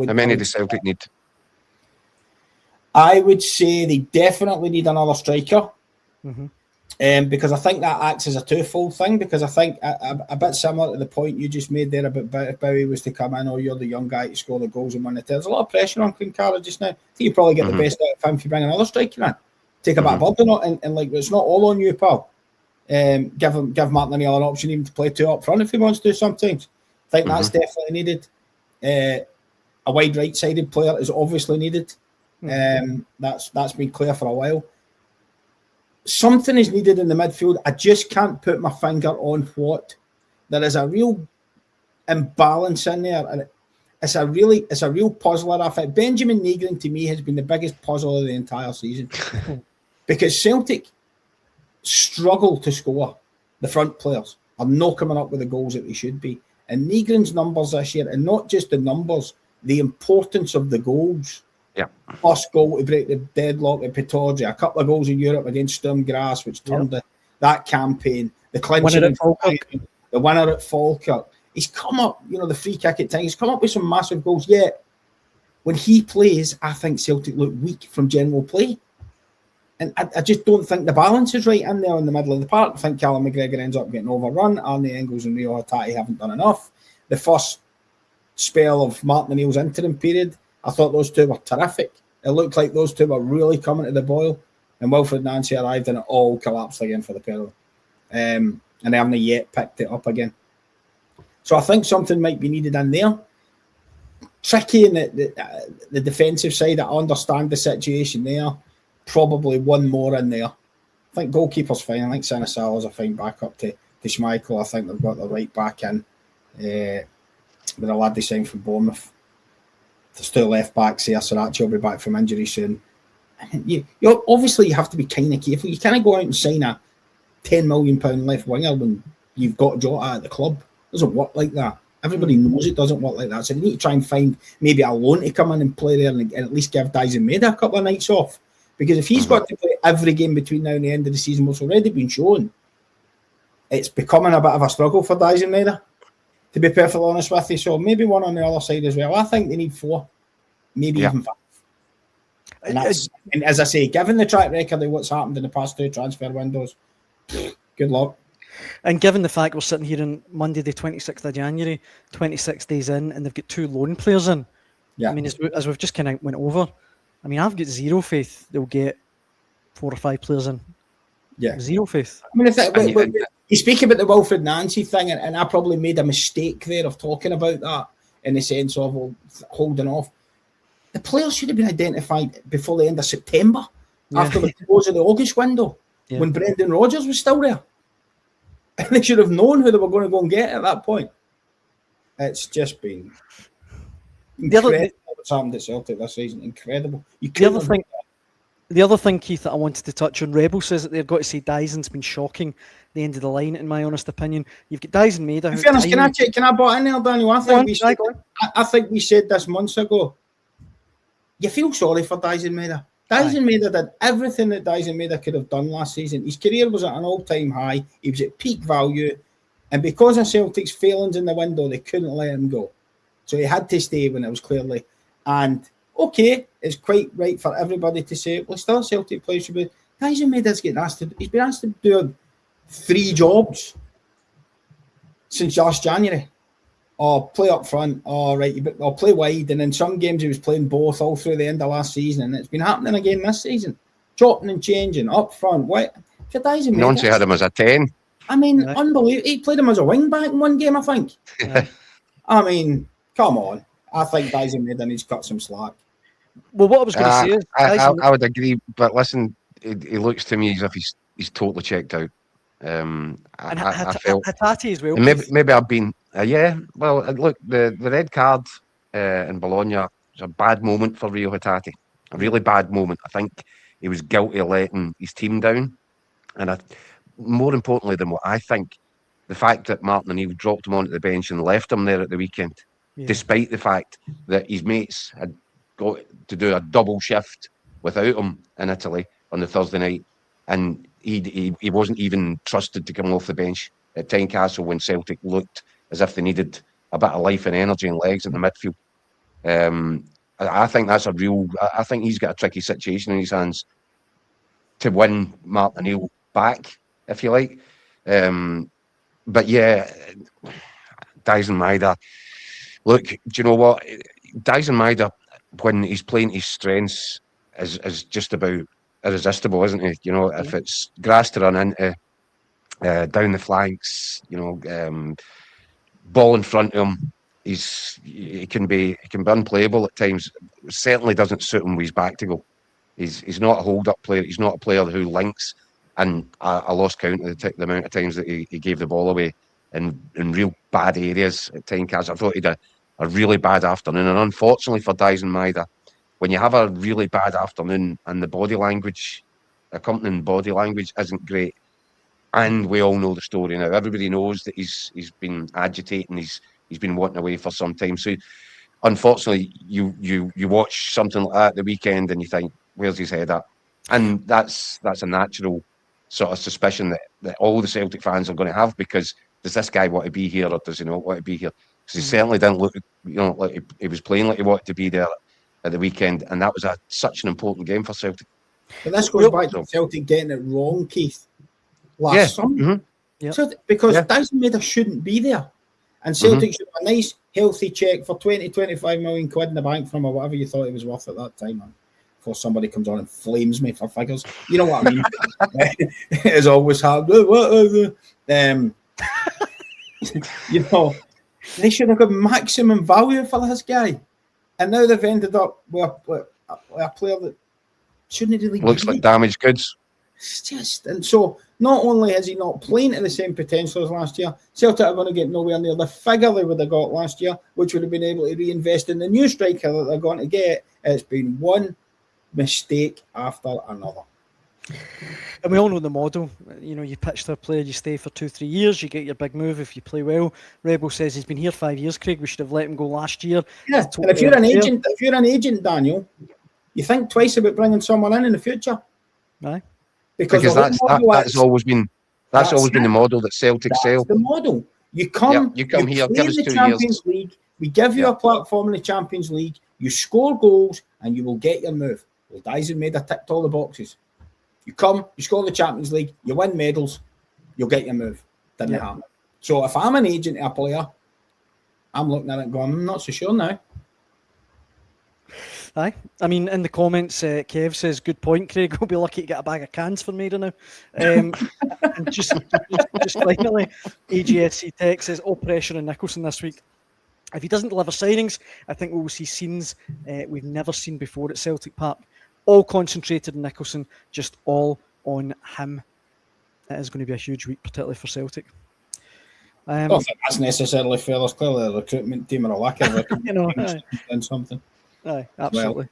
How many does Celtic need? I would say they definitely need another striker. Because I think that acts as a twofold thing. Because I think a bit similar to the point you just made there about if Bowie was to come in, or you're the young guy to score the goals and win the. There's a lot of pressure on Clinkara just now. I think you probably get the best out of him if you bring another striker in. Take a bit of burden on, and like it's not all on you, pal. Give Martin O'Neill an option even to play two up front if he wants to sometimes. I think that's definitely needed. A wide right-sided player is obviously needed. That's been clear for a while. Something is needed in the midfield. I just can't put my finger on what. There is a real imbalance in there, and it's a real puzzler. I think Benjamin Negrin to me has been the biggest puzzle of the entire season because Celtic struggle to score. The front players are not coming up with the goals that they should be. And Negrin's numbers this year, and not just the numbers, the importance of the goals. Yeah. First goal to break the deadlock at Pittodrie, a couple of goals in Europe against Sturm Graz, which turned that campaign, the clinching, the winner at Falkirk. He's come up, the free kick at times, he's come up with some massive goals. Yet, when he plays, I think Celtic look weak from general play. And I just don't think the balance is right in there in the middle of the park. I think Callum McGregor ends up getting overrun. Arnie Engels and Rio Hatate haven't done enough. The first spell of Martin O'Neill's interim period, I thought those two were terrific. It looked like those two were really coming to the boil. And Wilfred Nancy arrived and it all collapsed again for the pair of them. And they haven't yet picked it up again. So I think something might be needed in there. Tricky in the defensive side. I understand the situation there. Probably one more in there. I think goalkeeper's fine. I think Sinisala's a fine backup to Schmeichel. I think they've got the right back in with a lad they signed from Bournemouth. There's two left backs here, so actually will be back from injury soon. You obviously you have to be kind of careful. You can't go out and sign a £10 million left winger when you've got Jota at the club. It doesn't work like that. Everybody knows it doesn't work like that. So you need to try and find maybe a loan to come in and play there and at least give Daizen Maeda a couple of nights off. Because if he's got to play every game between now and the end of the season, what's already been shown, it's becoming a bit of a struggle for Daizen Maeda, to be perfectly honest with you. So maybe one on the other side as well. I think they need 4, maybe even 5. And as I say, given the track record of what's happened in the past 2 transfer windows, good luck. And given the fact we're sitting here on Monday, the 26th of January, 26 days in, and they've got 2 loan players in. Yeah. I mean, as we've just kind of went over, I mean, I've got zero faith they'll get 4 or 5 players in. Yeah. Zero faith. I mean, you speak about the Wilfred Nancy thing, and I probably made a mistake there of talking about that in the sense of holding off. The players should have been identified before the end of September, after the close of the August window, when Brendan Rodgers was still there. And they should have known who they were going to go and get at that point. It's just been incredible what's happened at Celtic this season. Incredible. The other thing, Keith, that I wanted to touch on, Rebel says that they've got to say Daizen's been shocking the end of the line, in my honest opinion. You've got Daizen Maeda. In fairness, can I butt in there, Daniel? I think we said this months ago. You feel sorry for Daizen Maeda. Daizen Maeda did everything that Daizen Maeda could have done last season. His career was at an all-time high. He was at peak value. And because of Celtic's failings in the window, they couldn't let him go. So he had to stay when it was clearly. And, okay, it's quite right for everybody to say, well, still a Celtic player should be. Daizen Maeda's getting asked to, he's been asked to do 3 jobs since last January. Or play up front, or play wide. And in some games he was playing both all through the end of last season. And it's been happening again this season. Chopping and changing, up front. Nancy had him as a 10. I mean, unbelievable. He played him as a wing back in one game, I think. I mean, come on. I think Daizen Maeda needs to cut some slack. Well, what I was going to say is... I would agree, but listen, he looks to me as if he's totally checked out. And Hatate as well. Maybe I've been... well, look, the red card in Bologna was a bad moment for Rio Hatate. A really bad moment. I think he was guilty of letting his team down. And more importantly than what I think, the fact that Martin O'Neill dropped him onto the bench and left him there at the weekend, despite the fact that his mates had got to do a double shift without him in Italy on the Thursday night. And he wasn't even trusted to come off the bench at Tynecastle when Celtic looked as if they needed a bit of life and energy and legs in the midfield. I think that's a real. I think he's got a tricky situation in his hands to win Martin O'Neill back, if you like. But yeah, Daizen Maeda. Look, do you know what? Daizen Maeda, when he's playing his strengths, is just about irresistible, isn't he? You know, if it's grass to run into, down the flanks, ball in front of him, he can be unplayable at times. Certainly doesn't suit him with his back to go. He's not a hold-up player. He's not a player who links. And I lost count of the amount of times that he gave the ball away in real bad areas at Tynecastle. I thought he had a really bad afternoon. And unfortunately for Daizen Maeda, when you have a really bad afternoon and the body language, accompanying body language isn't great, and we all know the story now. Everybody knows that he's been agitating. He's been wanting away for some time. So unfortunately, you watch something like that the weekend and you think, where's his head at? And that's a natural sort of suspicion that all the Celtic fans are going to have, because does this guy want to be here or does he not want to be here? Because he certainly didn't look, like he was playing like he wanted to be there at the weekend, and that was such an important game for Celtic. But this goes back to Celtic getting it wrong, Keith, last summer. Mm-hmm. Yep. So, because Daizen Maeda shouldn't be there. And Celtic should have a nice, healthy check for 20, 25 million quid in the bank from or whatever you thought it was worth at that time, man. Before somebody comes on and flames me for figures. You know what I mean? It's always hard. They should have got maximum value for this guy. And now they've ended up with a player that shouldn't really looks like damaged goods. It's just, and so not only is he not playing to the same potential as last year, Celtic are going to get nowhere near the figure they would have got last year, which would have been able to reinvest in the new striker that they're going to get. It's been one mistake after another. And we all know the model. You pitch to a player, you stay for 2-3 years, you get your big move if you play well. Rebel says he's been here 5 years, Craig. We should have let him go last year. Yeah, and if you're an agent, Daniel, you think twice about bringing someone in the future. Aye. Because that's always been the model that Celtic sell. The model. You come here, give us 2 Champions League. We give you a platform in the Champions League. You score goals, and you will get your move. Well, Daizen Maeda ticked all the boxes. You come, you score the Champions League, you win medals, you'll get your move. Didn't happen. So if I'm an agent of a player, I'm looking at it going, I'm not so sure now. Aye. I mean, in the comments, Kev says, good point, Craig. We'll be lucky to get a bag of cans for Maeda now. And just finally, AGFC Tech says, all pressure on Nicholson this week. If he doesn't deliver signings, I think we will see scenes we've never seen before at Celtic Park. All concentrated on Nicholson, just all on him. It is going to be a huge week, particularly for Celtic. I don't think that's necessarily fair. There's clearly the recruitment team are a lack of it. Aye, absolutely. Well.